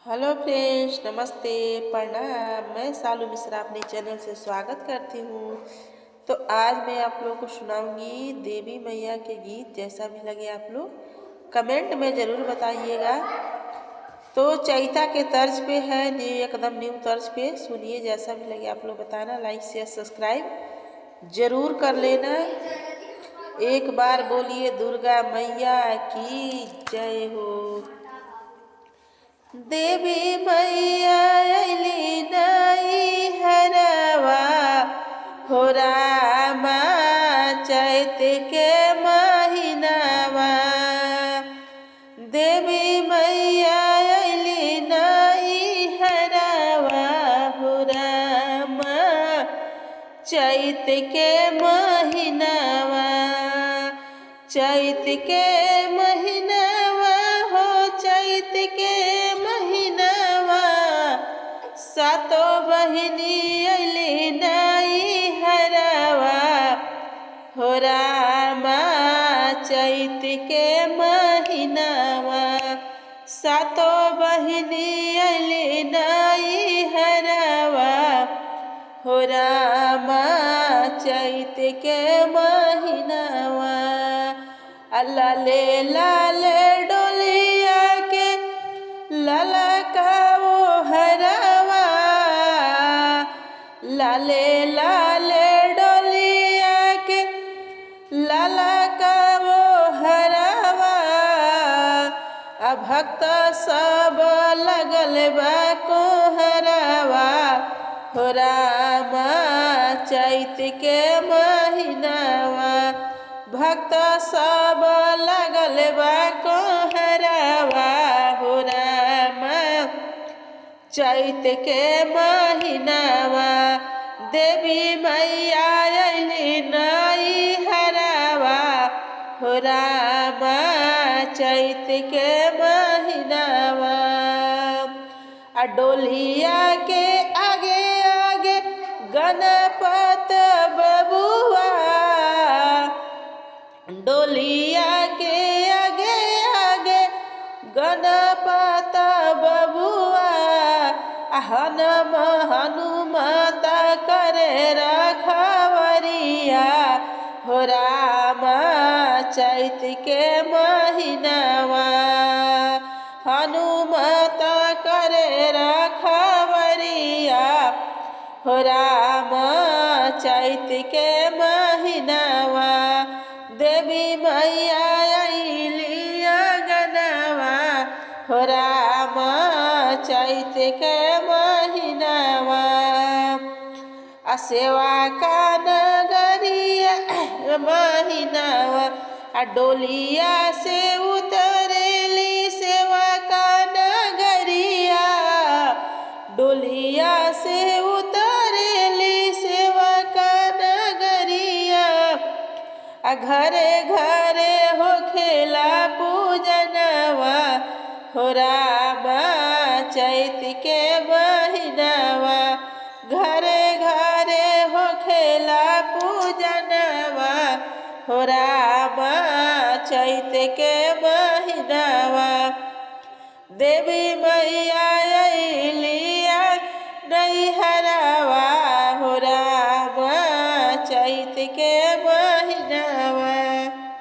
Hello friends, नमस्ते, प्रणाम। मैं सालू मिश्रा अपने चैनल से स्वागत करती हूँ। तो आज मैं आप लोगों को सुनाऊंगी देवी मैया के गीत। जैसा भी लगे आप लोग कमेंट में ज़रूर बताइएगा। तो चैता के तर्ज पे है, एकदम न्यू तर्ज पे सुनिए। जैसा भी लगे आप लोग बताना, लाइक शेयर सब्सक्राइब ज़रूर कर लेना। एक बार बोलिए दुर्गा मैया की जय हो। देवी मैया अली नई हरवा हो रामा, चैत के महीनावा। देवी मैया अली नई हरवा हो रामा, चैत के महीनावा। चैत के महीनावा हो, चैत के महीनावा। सातो बहिनी अली नई हरवा हो रामा, चैत के महीनावा। सातो बहिनी अली नई हरवा हो रामा, चैत के महीनावा। लाले लाले डोलिया के लाला का वो हरवा। लाले लाले डोलिया के लाला का वो हरवा। भक्त सब लगल बा को हरवा हो रामा, चैत के महीनावा। भक्त सब लगल बा को हरवा हो रामा, चैत के महीनावा। देवी मैया अली नई हरवा हो रामा, चैत के महीनावा। डोलिया के आगे आगे गणपत बबुआ। डोलिया के आगे आगे गणपत बबुआ। हनुमत करे रखवरिया हो रामा, चैत के महीनावा। हनुमत करे रखवरिया हो रामा, चैत के महीनावा। देवी मैया अइली अंगनवा हो रामा, चैत के महीनावा। सेवा का नगरिया महीनावा। डोलिया से उतरेली सेवा का नगरिया। डोलिया से उतरेली सेवा का नगरिया। घरे घरे हो खेला पूजनवा हो रामा, चैत के महीनावा। घरे घरे हो खेला पूजनवा हो रामा, चैत के महीनावा। देवी मैया